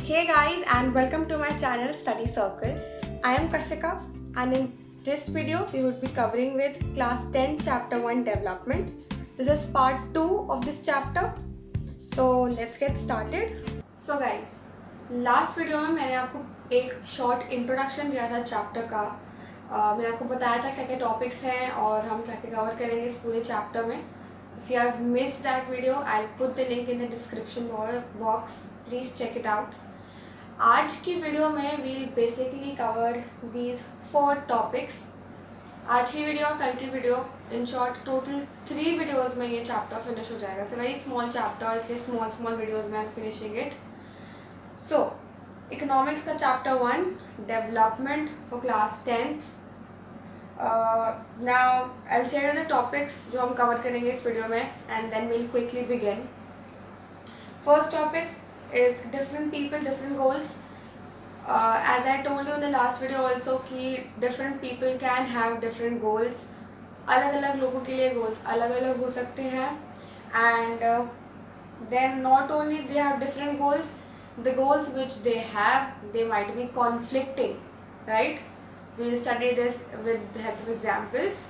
Hey guys, and welcome to my channel Study Circle. I am Kashika, and in this video we would be covering with class 10 chapter 1 development. This is part 2 of this chapter. So let's get started. So guys, last video में मैंने आपको एक short introduction दिया था chapter का. मैंने आपको बताया था क्या क्या topics हैं और हम क्या क्या cover करेंगे इस पूरे chapter में. If you have missed that video, I'll put the link in the description box. Please check it out. आज की वीडियो में we'll basically cover these 4 topics. आज की वीडियो और कल की video, in short total 3 videos में ये चैप्टर फिनिश हो जाएगा. It's a very small chapter, इसलिए स्मॉल वीडियोस में I am finishing it. So economics का chapter 1 development for class 10th. Now I will share the topics जो हम cover करेंगे इस वीडियो में and then we'll quickly begin. First topic is different people, different goals. As I told you in the last video also कि different people can have different goals. अलग अलग लोगों के लिए goals अलग अलग हो सकते हैं. And then not only they have different goals, the goals which they have, they might be conflicting, right? We'll study this with the help of examples.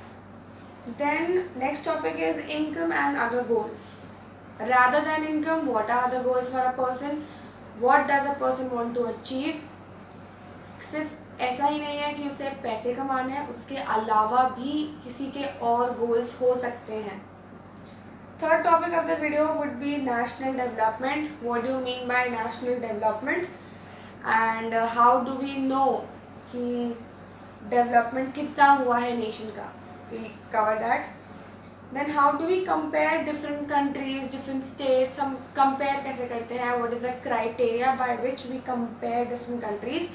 Then next topic is income and other goals. Rather than income, what are the goals for a person? What does a person want to achieve? सिर्फ ऐसा ही नहीं है कि उसे पैसे कमाने हैं, उसके अलावा भी किसी के और गोल्स हो सकते हैं. Third topic of the video would be national development. What do you mean by national development and how do we know कि डेवलपमेंट कितना हुआ है नेशन का. We cover that. Then how do we compare different countries, different states? हम compare कैसे करते हैं? What is the criteria by which we compare different countries?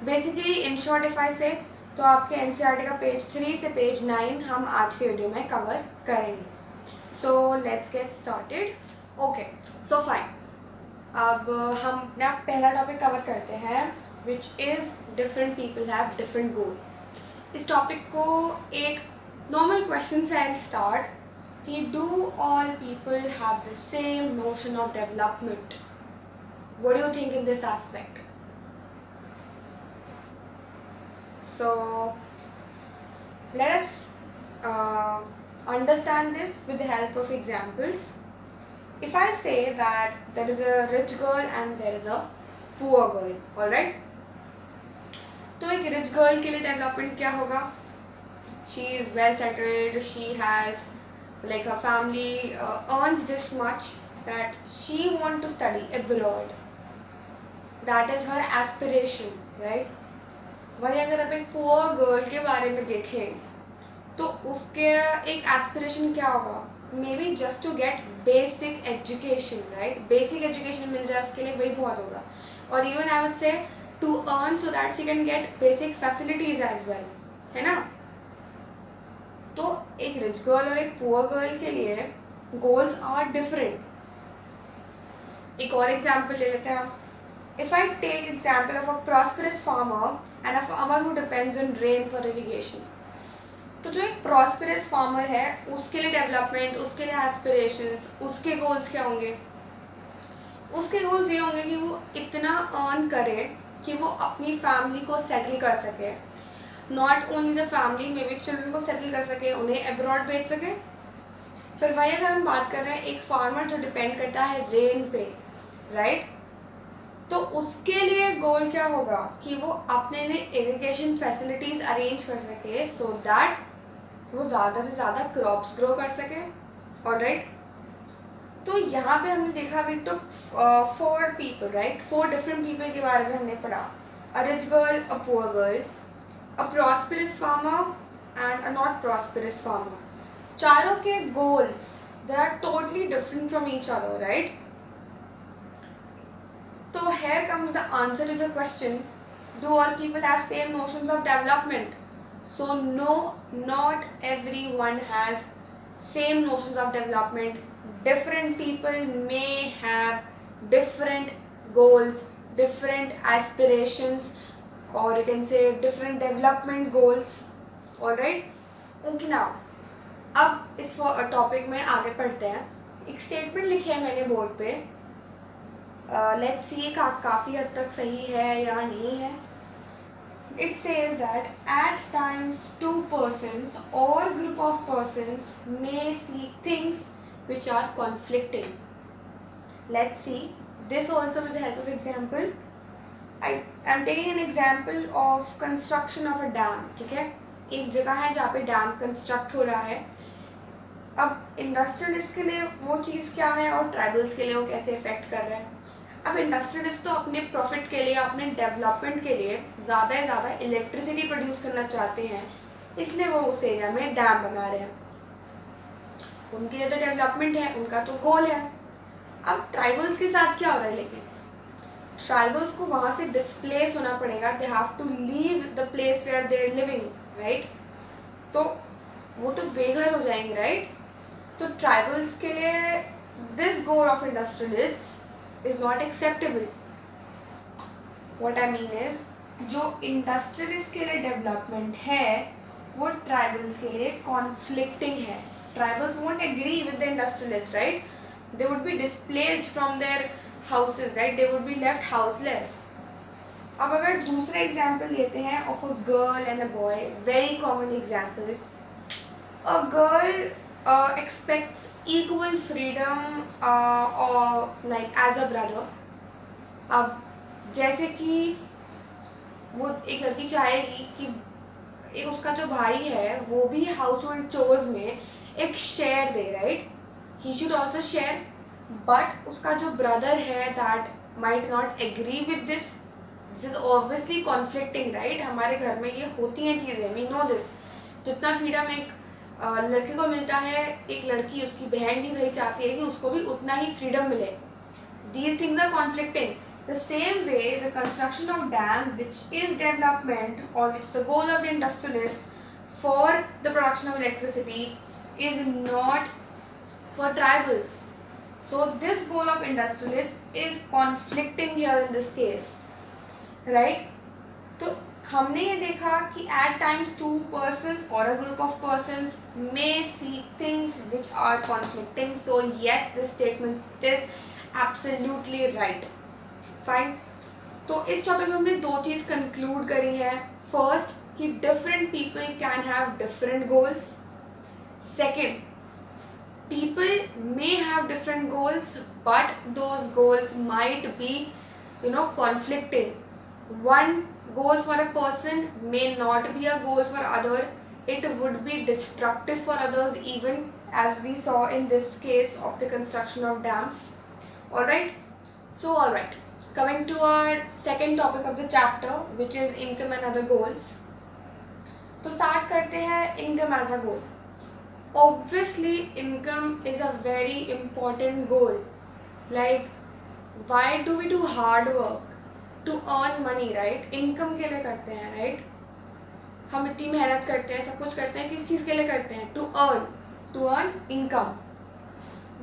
Basically, in short, if I say, तो आपके NCERT का page 3 से page 9 हम आज के वीडियो में cover करेंगे. So let's get started. Okay, so fine. अब हम अपना पहला टॉपिक कवर करते हैं, which is different people have different goal. इस टॉपिक को एक नॉर्मल क्वेश्चन से आई स्टार्ट कि do all people have the same notion of development. What do you think in this aspect? So let us understand this with the help of examples. If I say that there is a rich girl and there is a poor girl, alright. तो एक rich girl के लिए development क्या होगा? She is well settled, she has like her family earns this much that she want to study abroad. That is her aspiration, right? वही अगर आप एक poor girl के बारे में देखें तो उसके एक aspiration क्या होगा? Maybe just to get basic education, right? Basic education मिल जाए उसके लिए वही बहुत होगा. और even I would say to earn so that she can get basic facilities as well, है ना? तो एक रिच गर्ल और एक पुअर गर्ल के लिए गोल्स आर डिफरेंट. एक और एग्जाम्पल ले लेते हैं हम. If I take example of a prosperous farmer and a farmer who depends on rain for irrigation. तो जो एक प्रॉस्परस फार्मर है उसके लिए डेवलपमेंट, उसके लिए एस्पिरेशंस, उसके गोल्स क्या होंगे? उसके गोल्स ये होंगे कि वो इतना अर्न करे कि वो अपनी फैमिली को सेटल कर सके. Not only the family, may be children को सेटल कर सके, उन्हें अब्रॉड भेज सके. फिर वही अगर हम बात कर रहे हैं एक फार्मर जो डिपेंड करता है रेन पे, राइट, तो उसके लिए गोल क्या होगा कि वो अपने लिए इरिगेशन फैसिलिटीज़ अरेंज कर सके सो दैट वो ज़्यादा से ज़्यादा क्रॉप्स ग्रो कर सके. ऑलराइट. तो यहाँ पे हमने देखा we took 4 people, right. 4 different people के बारे में हमने पढ़ा. A rich girl, a poor girl, a prosperous farmer and a not prosperous farmer. चारों के goals they are totally different from each other, right? So here comes the answer to the question, do all people have same notions of development? So no, not everyone has same notions of development. Different people may have different goals, different aspirations, or you can say different development goals. Alright? Okay, now अब इस topic में आगे पढ़ते हैं. एक statement लिखी है मैंने बोर्ड पे लेट्स सी काफ़ी हद तक सही है या नहीं है. It says that at times two persons or group of persons may see things which are conflicting. Let's see this also with the help of example. I am taking an example of construction of a dam. ठीक है, एक जगह है जहाँ पे dam construct हो रहा है. अब इंडस्ट्रियलिस्ट के लिए वो चीज़ क्या है और ट्राइबल्स के लिए वो कैसे इफेक्ट कर रहा है. अब इंडस्ट्रियलिस्ट तो अपने प्रॉफिट के लिए, अपने डेवलपमेंट के लिए ज़्यादा से ज़्यादा इलेक्ट्रिसिटी प्रोड्यूस करना चाहते हैं, इसलिए वो उस एरिया में डैम बना रहे हैं. उनके लिए तो डेवलपमेंट है, उनका तो गोल है. अब ट्राइबल्स के साथ क्या हो रहा है, लेकिन ट्राइबल्स को वहाँ से डिस्प्लेस होना पड़ेगा. They have to leave the place where they are living, right. तो वो तो बेघर हो जाएंगे, राइट. तो ट्राइबल्स के लिए this goal of industrialists is not acceptable. What I mean is, जो इंडस्ट्रियलिस्ट के लिए डेवलपमेंट है वो ट्राइबल्स के लिए कॉन्फ्लिक्टिंग है. Tribals won't agree with the industrialist, right. They would be displaced from their houses, right. They would be left houseless. अब अगर दूसरा एग्जाम्पल लेते हैं of a girl and a boy, very common example. A girl expects equal freedom or like as a brother. अब जैसे कि वो एक लड़की चाहेगी कि एक उसका जो भाई है वो भी हाउस होल्ड चोर्स में एक शेयर दे, right. He should also share. But उसका जो ब्रदर है that might not agree with this. This is obviously conflicting, right. हमारे घर में ये होती हैं चीज़ें, वी नो दिस. जितना फ्रीडम एक लड़के को मिलता है, एक लड़की, उसकी बहन भी वही चाहती है कि उसको भी उतना ही फ्रीडम मिले. These things are conflicting. The same way the construction of dam which is development और which the goal of the industrialist for the production of electricity is not for tribals. So this goal of industrialists is conflicting here in this case, right. तो हमने ये देखा कि at times two persons or a group of persons may see things which are conflicting. So yes, this statement is absolutely right. Fine. तो इस topic में हमने दो चीज़ कंक्लूड करी है. फर्स्ट कि different people can have different goals. Second, people may have different goals, but those goals might be, conflicting. One goal for a person may not be a goal for other. It would be destructive for others, even as we saw in this case of the construction of dams. Alright, coming to our second topic of the chapter, which is income and other goals. तो start करते हैं income as a goal. Obviously income is a very important goal. Like, why do we do hard work? To earn money, right. income के लिए करते हैं, right. हम इतनी मेहनत करते हैं, सब कुछ करते हैं, किस चीज़ के लिए करते हैं? to earn income.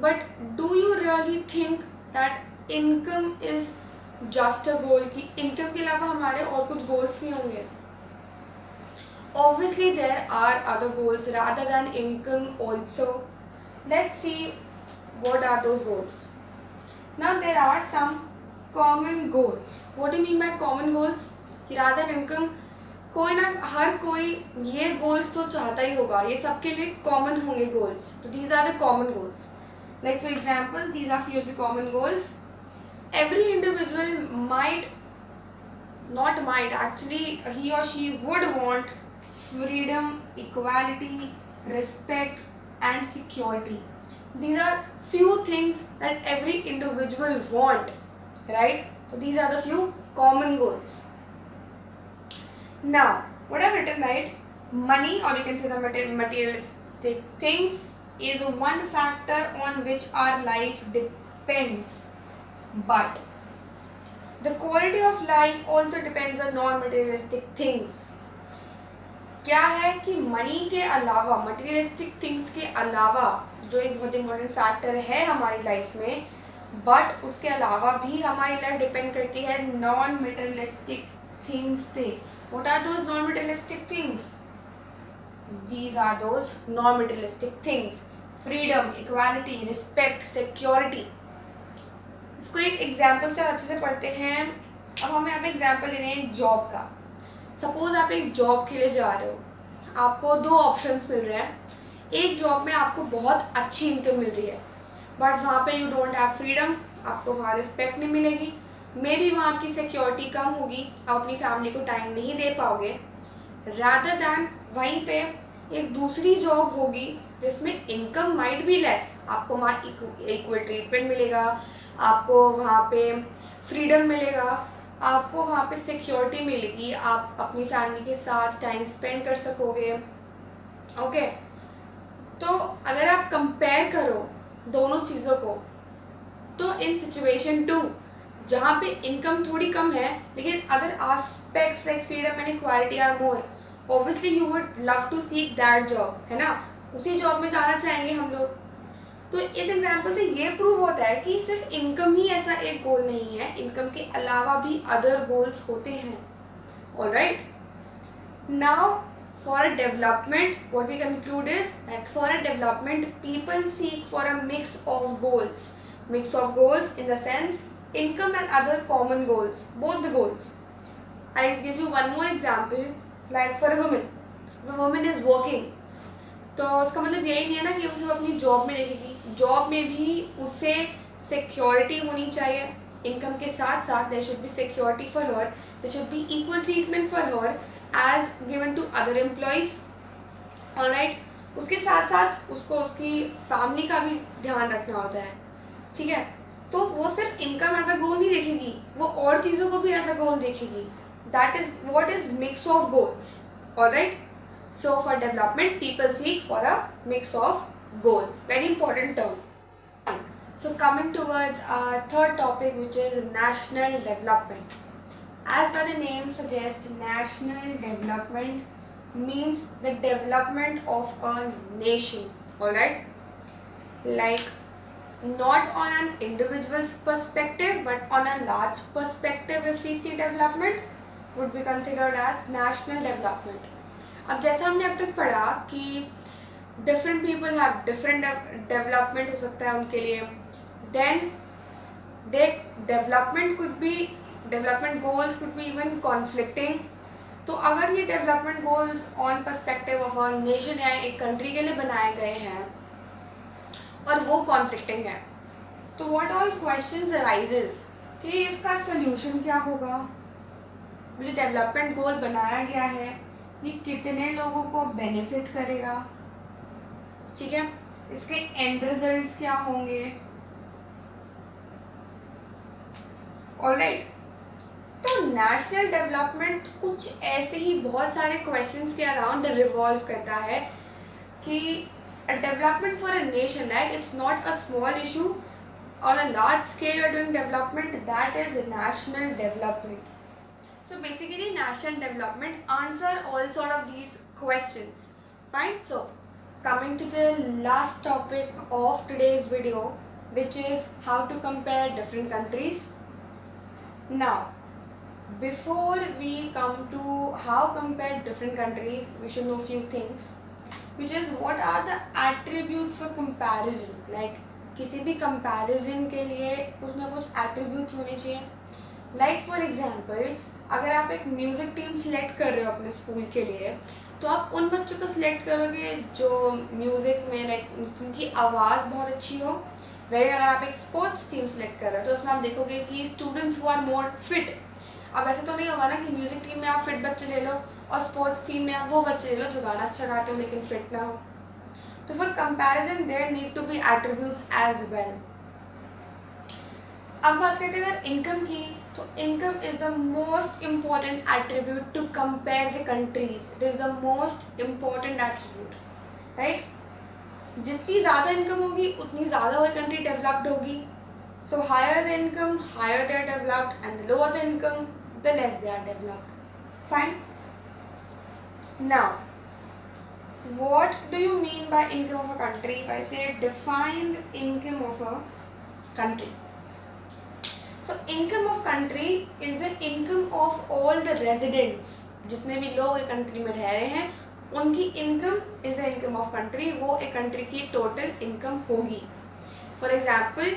But do you really think that income is just a goal? कि income के अलावा हमारे और कुछ goals नहीं होंगे? Obviously there are other goals rather than income also. Let's see what are those goals. Now there are some common goals. What do you mean by common goals? rather than income, कोई ना हर कोई ये goals तो चाहता ही होगा, ये सबके लिए common होंगे goals. तो these are the common goals. Like for example, these are few of the common goals. Every individual actually he or she would want freedom, equality, respect and security. These are few things that every individual want, right. So these are the few common goals. Now what I've written, right, money, or you can say the materialistic things, is one factor on which our life depends, but the quality of life also depends on non-materialistic things. क्या है कि money के अलावा, materialistic things के अलावा, जो एक बहुत इम्पोर्टेंट फैक्टर है हमारी लाइफ में, बट उसके अलावा भी हमारी लाइफ डिपेंड करती है नॉन मटेरियलिस्टिक थिंग्स पे. What are those non materialistic things? These are those non materialistic things: freedom, equality, respect, security. इसको एक एग्जाम्पल से अच्छे से पढ़ते हैं। अब हम यहाँ पे एग्जाम्पल ले रहे हैं जॉब का। सपोज आप एक जॉब के लिए जा रहे हो, आपको दो ऑप्शंस मिल रहे हैं। एक जॉब में आपको बहुत अच्छी इनकम मिल रही है, बट वहाँ पे यू डोंट हैव फ्रीडम, आपको वहाँ रिस्पेक्ट नहीं मिलेगी, मे बी वहाँ आपकी सिक्योरिटी कम होगी, आप अपनी फैमिली को टाइम नहीं दे पाओगे। रादर दैन वहीं पे एक दूसरी जॉब होगी जिसमें इनकम माइट बी लेस, आपको वहाँ इक्वल ट्रीटमेंट मिलेगा, आपको वहाँ पे फ्रीडम मिलेगा, आपको वहाँ पे सिक्योरिटी मिलेगी, आप अपनी फैमिली के साथ टाइम स्पेंड कर सकोगे। ओके, तो अगर आप कंपेयर करो दोनों चीज़ों को, तो इन सिचुएशन टू जहाँ पे इनकम थोड़ी कम है लेकिन other aspects like freedom and equality are more, obviously you would love to seek that job, है ना, उसी जॉब में जाना चाहेंगे हम लोग। तो इस एग्जाम्पल से ये प्रूव होता है कि सिर्फ इनकम ही ऐसा एक गोल नहीं है, इनकम के अलावा भी अदर गोल्स होते हैं। Alright, now for a development, what we conclude is that for a development people seek for a mix of goals, in the sense income and other common goals, both the goals. I'll give you one more example, like for a woman, if a woman is working, तो उसका मतलब यही नहीं है ना कि वो सिर्फ अपनी जॉब में देखेगी, जॉब में भी उसे सिक्योरिटी होनी चाहिए, इनकम के साथ साथ there should be security for her, there should be equal treatment for her as given to other employees. Alright, उसके साथ साथ उसको उसकी फैमिली का भी ध्यान रखना होता है, ठीक है। तो वो सिर्फ इनकम एज अ गोल नहीं देखेगी, वो और चीज़ों को भी एज अ गोल देखेगी। That is what is mix of goals. Alright, so for development people seek for a mix of goals, very important term. So coming towards our third topic, which is national development. As per the name suggests, national development means the development of a nation. Alright, like not on an individual's perspective but on a large perspective. If we see development, would be considered as national development. अब जैसा हमने अब तक पढ़ा कि different people have different development हो सकता है उनके लिए, then they development goals could be even conflicting. तो अगर ये development goals on perspective of a nation है, एक कंट्री के लिए बनाए गए हैं और वो कॉन्फ्लिक्टिंग है, तो व्हाट ऑल क्वेश्चंस अराइजेस कि इसका सोल्यूशन क्या होगा। मुझे डेवलपमेंट गोल बनाया गया है, ये कितने लोगों को बेनिफिट करेगा, ठीक है, इसके एंड रिजल्ट्स क्या होंगे। ऑलराइट, तो नेशनल डेवलपमेंट कुछ ऐसे ही बहुत सारे क्वेश्चंस के अराउंड रिवॉल्व करता है कि a development for a nation, right, it's not a small issue, on a large scale you're doing development, that is national development. So basically national development answer all sort of these questions. Fine. So coming to the last topic of today's video, which is how to compare different countries. Now before we come to how compare different countries, we should know few things, which is what are the attributes for comparison. Like किसी भी comparison के लिए कुछ ना कुछ attributes होने चाहिए. Like for example, अगर आप एक म्यूज़िक टीम सिलेक्ट कर रहे हो अपने स्कूल के लिए, तो आप उन बच्चों को सिलेक्ट करोगे जो म्यूज़िक में लाइक जिनकी आवाज़ बहुत अच्छी हो। वैसे अगर आप एक स्पोर्ट्स टीम सिलेक्ट कर रहे हो तो उसमें आप देखोगे कि students who are more fit. अब ऐसा तो नहीं होगा ना कि म्यूज़िक टीम में आप फिट बच्चे ले लो और स्पोर्ट्स टीम में आप वो बच्चे ले लो जो गाना अच्छा गाते हो लेकिन फिट ना हो। तो for comparison there need to be attributes as well. अब बात करते हैं अगर इनकम की, तो income is the most important attribute to compare the countries. It is the most important attribute, right. जितनी ज़्यादा इनकम होगी उतनी ज़्यादा वो कंट्री डेवलप्ड होगी। So higher the income, higher they are developed, and lower the income, the less they are developed. Fine. Now what do you mean by income of a country? If I say define the income of a country. So income of country is the income of all the residents. जितने भी लोग एक country में रह रहे हैं उनकी income is the income of country, वो एक कंट्री की टोटल इनकम होगी। फॉर एग्जाम्पल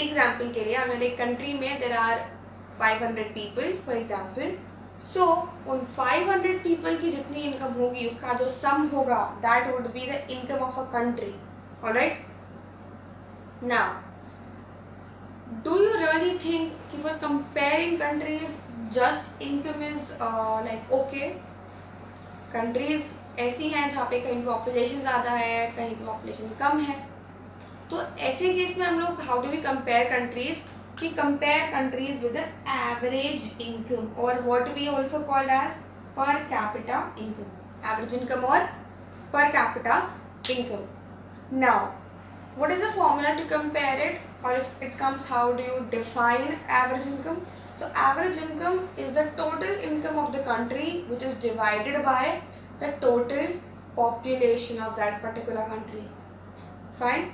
एग्जाम्पल के लिए अगर एक कंट्री में there are 500 people for example, so उन 500 पीपल की जितनी इनकम होगी उसका जो सम होगा that would be the income of a country. Alright, now do you really think कि for comparing countries just income is like okay? Countries ऐसी हैं जहाँ पे कहीं पॉपुलेशन ज़्यादा है, कहीं पे पॉपुलेशन कम है. तो ऐसे केस में हम लोग how do we compare countries? We compare countries with average income और what we also called as per capita income. Average income और per capita income. Now what is the formula to compare it, or if it comes how do you define average income? So average income is the total income of the country which is divided by the total population of that particular country. Fine.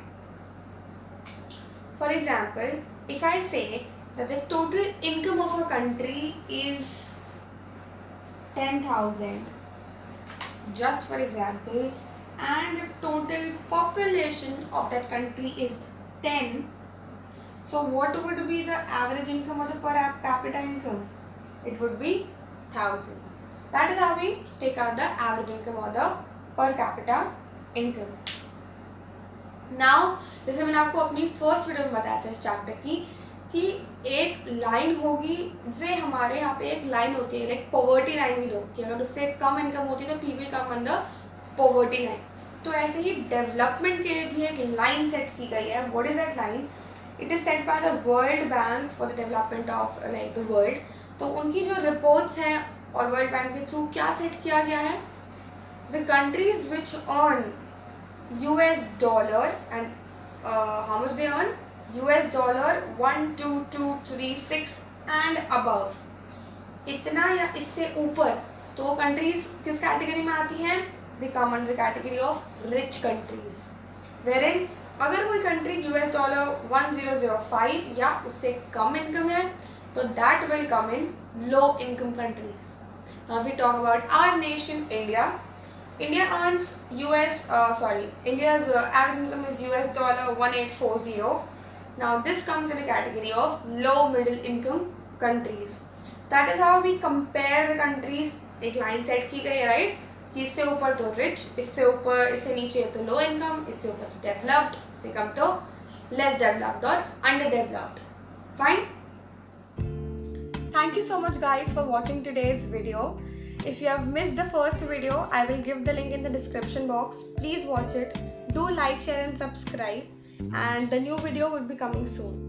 For example, if I say that the total income of a country is 10,000, just for example, and the total population of that country is 10, so what would be the average income or the per capita income? It would be 1,000. That is how we take out the average income or the per capita income. Now जैसे मैंने आपको अपनी first video में बताया था इस chapter की कि एक लाइन होगी, जैसे हमारे यहाँ पे एक लाइन होती है लाइक पॉवर्टी लाइन भी लो कि अगर उससे कम इनकम होती है तो people come under poverty line. तो ऐसे ही डेवलपमेंट के लिए भी एक लाइन सेट की गई है. What is that line? It is set by the world bank for the development of like the world. तो उनकी जो रिपोर्ट्स हैं और वर्ल्ड बैंक के थ्रू क्या सेट किया गया है? The countries which earn $, and how much they earn $, 1, 2, 2, 3, 6 and above, इतना या इससे ऊपर, तो कंट्रीज किस कैटेगरी में आती हैं? They come under the category of rich countries, wherein अगर कोई कंट्री $, 1005 या उससे कम इनकम है तो that will come in low income countries. Now if we talk about our nation India, India earns India's average income is $, 1840. Now this comes in a category of low middle income countries. That is how we compare the countries. एक line set की गई है, right? कि इससे ऊपर तो rich, इससे नीचे तो लो इनकम, इससे ऊपर तो डेवलप्ड, इससे कम तो लेस डेवलप्ड और under developed. Fine. Thank you so much guys for watching today's video. If you have missed the first video, I will give the link in the description box. Please watch it. Do like, share and subscribe, and the new video would be coming soon.